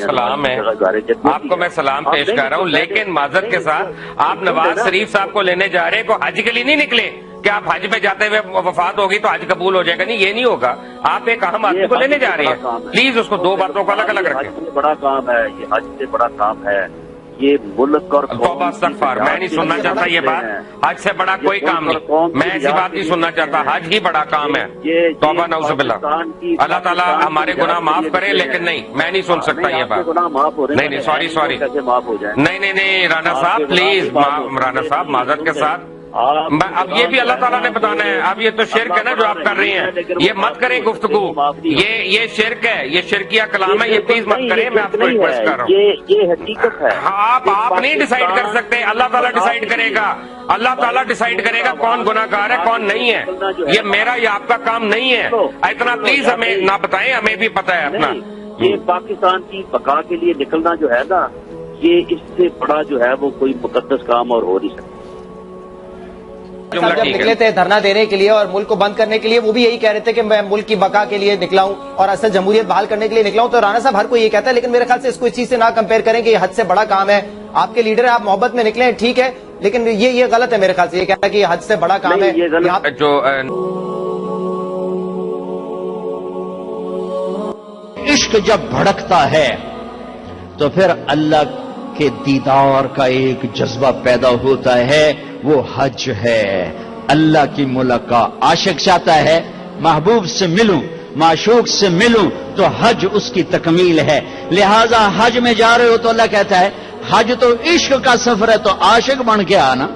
सलाम है, आपको मैं सलाम पेश कर रहा हूँ, लेकिन माजरत के साथ आप नवाज शरीफ साहब को लेने जा रहे हैं, को हज के लिए नहीं निकले कि आप हज पे जाते हुए वफात होगी तो हज कबूल हो जाएगा। नहीं, ये नहीं होगा। आप एक अहम आदमी को लेने जा रहे हैं, प्लीज उसको दो बातों को अलग अलग रखें। बड़ा काम है ये, हज से बड़ा काम है ये, मुल्क और तौबा इस्तग़फ़ार, मैं नहीं सुनना चाहता ये बात। हज से बड़ा कोई काम नहीं, मैं ऐसी बात नहीं सुनना चाहता। हज ही बड़ा काम है। तौबा नऊज़ुबिल्लाह, अल्लाह ताला हमारे गुनाह माफ करे, लेकिन नहीं, मैं नहीं सुन सकता ये बात। नहीं, सॉरी, नहीं, राना साहब प्लीज, राना साहब माजरत के साथ, अब ये भी अल्लाह ताला ने बताना है। अब ये तो शिर्क है ना जो आप कर रही हैं, ये मत करें गुफ्तगू, ये शिर्क है, ये शिरकिया कलाम है, ये प्लीज मत करें, मैं आपको रिक्वेस्ट कर रहा हूँ। ये हकीकत है। आप नहीं डिसाइड कर सकते, अल्लाह ताला डिसाइड करेगा। अल्लाह ताला डिसाइड करेगा कौन गुनाहगार है कौन नहीं है। ये मेरा या आपका काम नहीं है, इतना प्लीज हमें ना बताएं, हमें भी पता है अपना। ये पाकिस्तान की बका के लिए निकलना जो है ना, ये इससे बड़ा जो है वो कोई मुकद्दस काम और हो नहीं सकता। जब निकले थे धरना देने के लिए और मुल्क को बंद करने के लिए, वो भी यही कह रहे थे कि मैं मुल्क की बका के लिए निकला हूं और असल जमहूरियत बहाल करने के लिए निकला हूं। तो राना साहब हर कोई ये कहता है, लेकिन मेरे ख्याल से इसको इस चीज से ना कंपेयर करें कि हद से बड़ा काम है। आपके लीडर है, आप मोहब्बत में निकले हैं, ठीक है, लेकिन ये गलत है मेरे ख्याल से, ये कहना कि हद से बड़ा काम है। जो इश्क जब भड़कता है तो फिर अल्लाह के दीदार का एक जज्बा पैदा होता है, वो हज है। अल्लाह की मुलाकात, आशिक चाहता है महबूब से मिलूं, माशूक से मिलूं, तो हज उसकी तकमील है। लिहाजा हज में जा रहे हो तो अल्लाह कहता है हज तो इश्क का सफर है, तो आशिक बन के आना।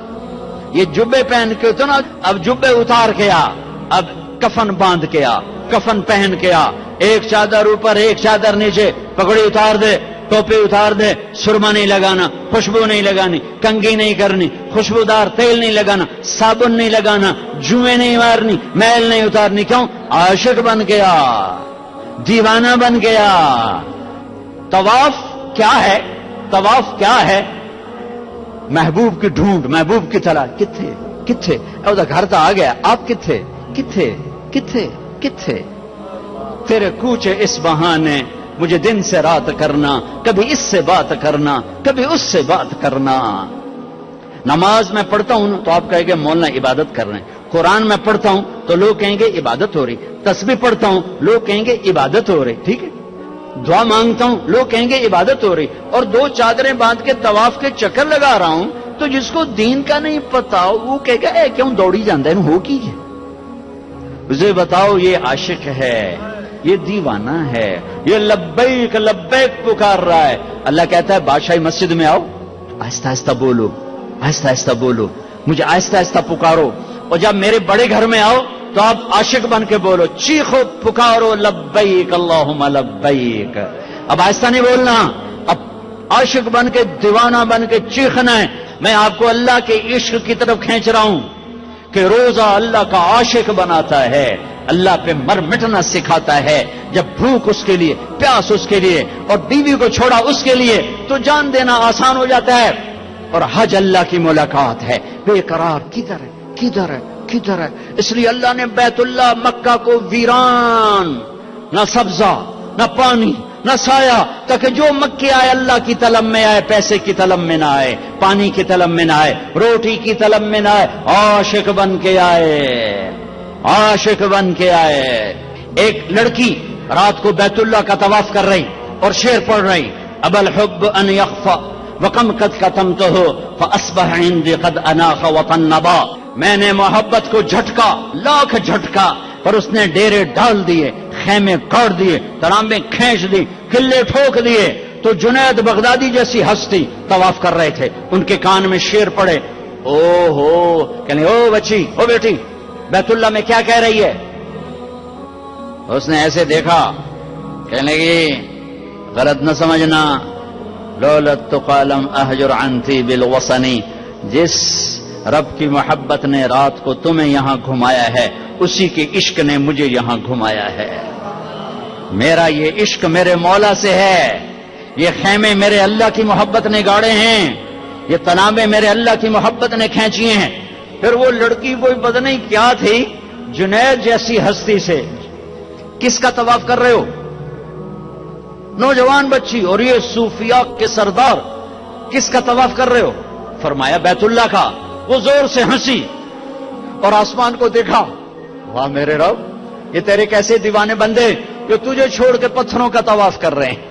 ये जुब्बे पहन के तो ना, अब जुब्बे उतार के आ, अब कफन बांध के आ, कफन पहन के आ, एक चादर ऊपर एक चादर नीचे, पगड़ी उतार दे, टोपी उतार दे, सुरमा नहीं लगाना, खुशबू नहीं लगानी, कंघी नहीं करनी, खुशबूदार तेल नहीं लगाना, साबुन नहीं लगाना, जुएं नहीं मारनी, मैल नहीं उतारनी। क्यों? आशिक बन गया, दीवाना बन गया। तवाफ क्या है? तवाफ क्या है? महबूब की ढूंढ, महबूब की तलाश। किथे किथे उधर घर तो आ गया, आप किथे किथे किथे किथे? तेरे कूचे इस बहाने मुझे दिन से रात करना, कभी इससे बात करना, कभी उससे बात करना। नमाज में पढ़ता हूं तो आप कहेंगे मौलाना इबादत कर रहे हैं। कुरान में पढ़ता हूं तो लोग कहेंगे इबादत हो रही। तस्बीह पढ़ता हूं, लोग कहेंगे इबादत हो रही। ठीक है, दुआ मांगता हूं, लोग कहेंगे इबादत हो रही। और दो चादरें बांध के तवाफ के चक्कर लगा रहा हूं, तो जिसको दीन का नहीं पता वो कहेगा ए क्यों दौड़ी जाता है, हो की है। मुझे बताओ, ये आशिक है, ये दीवाना है, ये लब्बैक लब्बैक पुकार रहा है। अल्लाह कहता है बादशाही मस्जिद में आओ, आहिस्ता आहिस्ता बोलो, आहिस्ता आहिस्ता बोलो, मुझे आहिस्ता आहिस्ता पुकारो। और जब मेरे बड़े घर में आओ तो आप आशिक बन के बोलो, चीखो, पुकारो, लब्बैक अल्लाहुम्मा लब्बैक। अब आहिस्ता नहीं बोलना, अब आशिक बन के, दीवाना बन के चीखना है। मैं आपको अल्लाह के इश्क की तरफ खींच रहा हूं कि रोजा अल्लाह का आशिक बनाता है, अल्लाह पे मर मिटना सिखाता है। जब भूख उसके लिए, प्यास उसके लिए, और बीवी को छोड़ा उसके लिए, तो जान देना आसान हो जाता है। और हज अल्लाह की मुलाकात है। बेकरार किधर है, किधर है, किधर है? इसलिए अल्लाह ने बैतुल्लाह मक्का को वीरान, न सब्जा, न पानी, न साया, ताकि जो मक्के आए अल्लाह की तलब में आए, पैसे की तलब में ना आए, पानी की तलब में ना आए, रोटी की तलब में ना आए, आशिक बन के आए, आशिक बन के आए। एक लड़की रात को बैतुल्लाह का तवाफ कर रही और शेर पढ़ रही, अबल हुब्ब अन यख्फा वकम कद कतमतहु फअस्बह इंदी कद अनाख वतन्नबा। मैंने मोहब्बत को झटका, लाख झटका, पर उसने डेरे डाल दिए, खेमे काट दिए, तरांबे खींच दी, किले ठोक दिए। तो जुनैद बगदादी जैसी हस्ती तवाफ कर रहे थे, उनके कान में शेर पड़े। ओ हो, कहने ओ बच्ची, ओ बेटी, बैतुल्लाह में क्या कह रही है? उसने ऐसे देखा, कहने लगी गलत न समझना, लौलत तो कालम अहजुर अंती बिलवसनी। जिस रब की मोहब्बत ने रात को तुम्हें यहां घुमाया है, उसी के इश्क ने मुझे यहां घुमाया है। मेरा ये इश्क मेरे मौला से है, ये खेमे मेरे अल्लाह की मोहब्बत ने गाड़े हैं, ये तनाबे मेरे अल्लाह की मोहब्बत ने खींची हैं। फिर वो लड़की कोई पता नहीं क्या थी, जुनैद जैसी हस्ती से। किसका तवाफ कर रहे हो? نوجوان بچی، اور یہ صوفیاء کے سردار کس کا طواف کر رہے ہو؟ فرمایا بیت اللہ کا۔ وہ زور سے ہنسی اور آسمان کو دیکھا، واہ میرے رب، یہ تیرے کیسے دیوانے بندے جو تجھے چھوڑ کے پتھروں کا طواف کر رہے ہیں،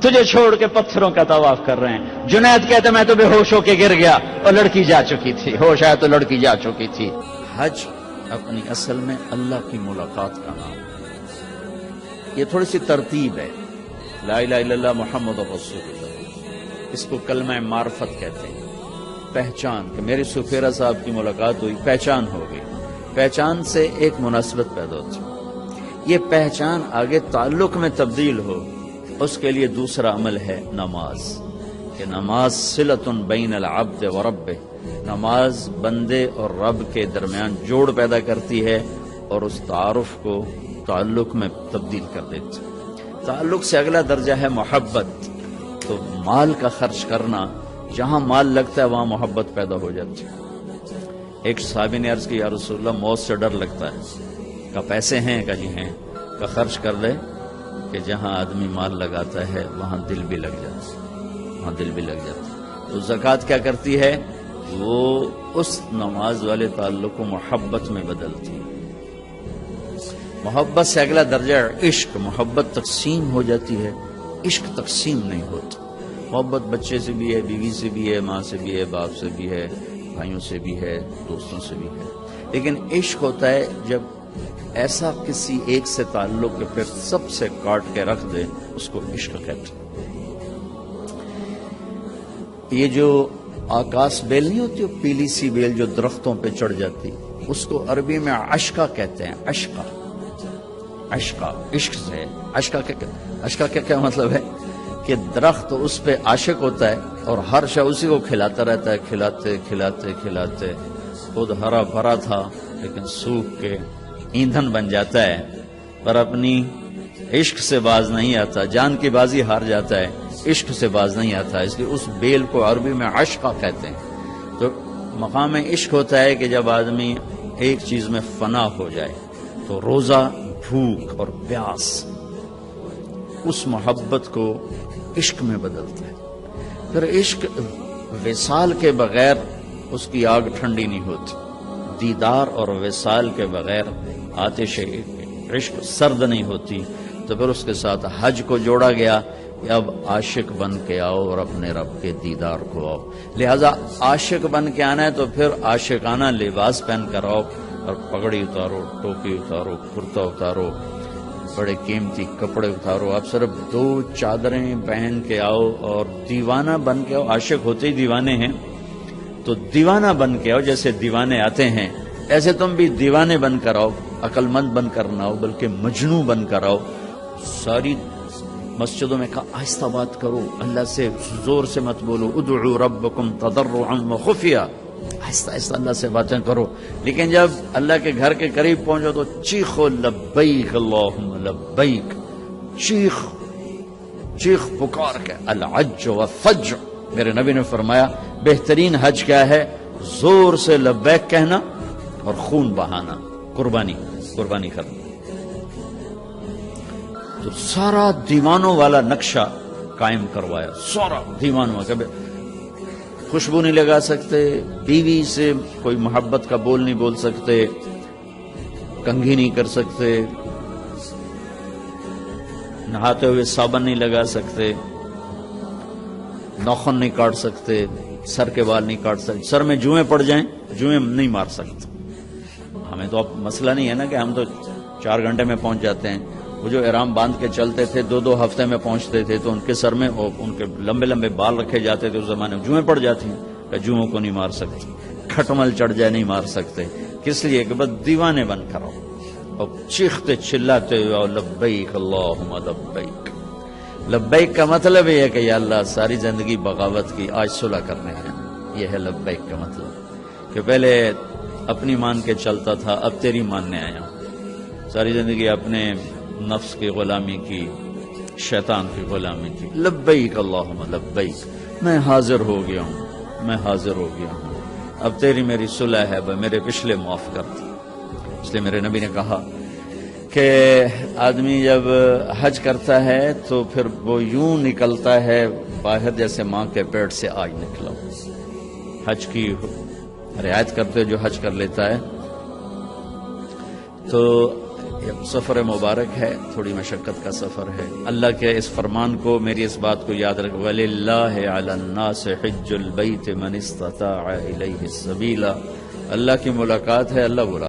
تجھے چھوڑ کے پتھروں کا طواف کر رہے ہیں۔ جنید کہتے میں تو بے ہوش ہو کے گر گیا اور لڑکی جا چکی تھی، ہوش آیا تو لڑکی جا چکی تھی۔ حج اپنی اصل میں اللہ کی ملاقات کا نام ہے۔ یہ تھوڑی سی ترتیب ہے، لا الہ الا اللہ محمد رسول اللہ، اس کو کلمہ معرفت کہتے ہیں، پہچان کہ میری سفیرہ صاحب کی ملاقات ہوئی، پہچان ہو گئی، پہچان سے ایک مناسبت پیدا ہوتی ہے۔ یہ پہچان آگے تعلق میں تبدیل ہو، اس کے لیے دوسرا عمل ہے نماز، کہ نماز صلۃ بین العبد و ربہ، نماز بندے اور رب کے درمیان جوڑ پیدا کرتی ہے اور اس تعارف کو تعلق میں تبدیل کر دیتی ہے۔ تعلق سے اگلا درجہ ہے محبت، تو مال کا خرچ کرنا، جہاں مال لگتا ہے وہاں محبت پیدا ہو جاتی ہے۔ ایک صحابی نے عرض کی یا رسول اللہ موت سے ڈر لگتا ہے، کہ پیسے ہیں؟ کہ جی ہیں۔ کہ خرچ کر دے، کہ جہاں آدمی مال لگاتا ہے وہاں دل بھی لگ جاتا ہے، وہاں دل بھی لگ جاتا ہے۔ تو زکوٰۃ کیا کرتی ہے؟ وہ اس نماز والے تعلق کو محبت میں بدلتی ہے۔ محبت سے اگلا درجہ عشق، محبت تقسیم ہو جاتی ہے، عشق تقسیم نہیں ہوتا۔ محبت بچے سے بھی ہے، بیوی سے بھی ہے، ماں سے بھی ہے، باپ سے بھی ہے، بھائیوں سے بھی ہے، دوستوں سے بھی ہے، لیکن عشق ہوتا ہے جب ایسا کسی ایک سے تعلق کے پھر سب سے کاٹ کے رکھ دے، اس کو عشق کہتے ہیں۔ یہ جو آکاش بیل نہیں ہوتی، وہ پیلی سی بیل جو درختوں پہ چڑھ جاتی، اس کو عربی میں عشقہ کہتے ہیں، عشقہ، عشقہ، عشق سے عشقہ کیا مطلب ہے؟ کہ درخت اس پہ عاشق ہوتا ہے اور ہر شے اسی کو کھلاتا رہتا ہے، کھلاتے کھلاتے کھلاتے، خود ہرا بھرا تھا لیکن سوکھ کے ایندھن بن جاتا ہے، پر اپنی عشق سے باز نہیں آتا، جان کی بازی ہار جاتا ہے، عشق سے باز نہیں آتا، اس لیے اس بیل کو عربی میں عشقہ کہتے ہیں۔ تو مقام عشق ہوتا ہے کہ جب آدمی ایک چیز میں فنا ہو جائے تو روزہ، بھوک اور پیاس اس محبت کو عشق میں بدلتا ہے۔ پھر عشق وصال کے بغیر اس کی آگ ٹھنڈی نہیں ہوتی، دیدار اور وصال کے بغیر آتش عشق سرد نہیں ہوتی۔ تو پھر اس کے ساتھ حج کو جوڑا گیا کہ اب عاشق بن کے آؤ اور اپنے رب کے دیدار کو آؤ، لہذا عاشق بن کے آنا ہے تو پھر عاشقانہ لباس پہن کر آؤ، اور پگڑی اتارو، ٹوپی اتارو، کرتا اتارو، بڑے قیمتی کپڑے اتارو، آپ صرف 2 چادریں پہن کے آؤ اور دیوانہ بن کے آؤ۔ عاشق ہوتے ہی دیوانے ہیں، تو دیوانہ بن کے آؤ، جیسے دیوانے آتے ہیں ایسے تم بھی دیوانے بن کر آؤ، عقل مند بن کر نہ آؤ بلکہ مجنوں بن کر آؤ۔ ساری مسجدوں میں کہا آہستہ بات کرو، اللہ سے زور سے مت بولو، ادعوا ربکم تضرعا وخفیا، آہستہ آہستہ اللہ سے باتیں کرو، لیکن جب اللہ کے گھر کے قریب پہنچو تو چیخو لبیک اللہم لبیک، چیخ پکار کے، العج والفج۔ میرے نبی نے فرمایا بہترین حج کیا ہے؟ زور سے لبیک کہنا اور خون بہانا، قربانی کرنا۔ تو سارا دیوانوں والا نقشہ قائم کروایا، سارا دیوانوں کا، خوشبو نہیں لگا سکتے، بیوی سے کوئی محبت کا بول نہیں بول سکتے، کنگھی نہیں کر سکتے، نہاتے ہوئے صابن نہیں لگا سکتے، ناخن نہیں کاٹ سکتے، سر کے بال نہیں کاٹ سکتے، سر میں جوئیں پڑ جائیں جوئیں نہیں مار سکتے۔ ہمیں تو اب مسئلہ نہیں ہے نا کہ ہم تو 4 گھنٹے میں پہنچ جاتے ہیں، وہ جو احرام باندھ کے چلتے تھے 2 ہفتے میں پہنچتے تھے، تو ان کے سر میں ان کے لمبے لمبے بال رکھے جاتے تھے، اس زمانے میں جوئیں پڑ جاتی ہیں، کہ جوؤں کو نہیں مار سکتے، کھٹمل چڑھ جائے نہیں مار سکتے، کس لیے کہ بس دیوانے بن کر آؤ اور چیختے چلاتے ہوئے لبیک اللہم لبیک۔ لبیک کا مطلب یہ ہے کہ یا اللہ ساری زندگی بغاوت کی، آج صلح کرنے ہیں، یہ ہے لبیک کا مطلب، کہ پہلے اپنی مان کے چلتا تھا، اب تیری ماننے آیا ہوں، ساری زندگی اپنے نفس کی غلامی کی، شیطان کی غلامی کی، لبیک اللہم لبیک، میں حاضر ہو گیا ہوں، اب تیری میری صلح ہے، میرے پچھلے معاف کر دی۔ اس لیے میرے نبی نے کہا کہ آدمی جب حج کرتا ہے تو پھر وہ یوں نکلتا ہے باہر جیسے ماں کے پیٹ سے آج نکلا. حج کی رعایت کرتے جو حج کر لیتا ہے تو سفر مبارک ہے، تھوڑی مشقت کا سفر ہے. اللہ کے اس فرمان کو، میری اس بات کو یاد رکھ، وَلِلَّهِ عَلَى النَّاسِ حِجُّ الْبَيْتِ مَنِ اسْتَطَاعَ إِلَيْهِ سَبِيلًا. اللہ کی ملاقات ہے، اللہ بلا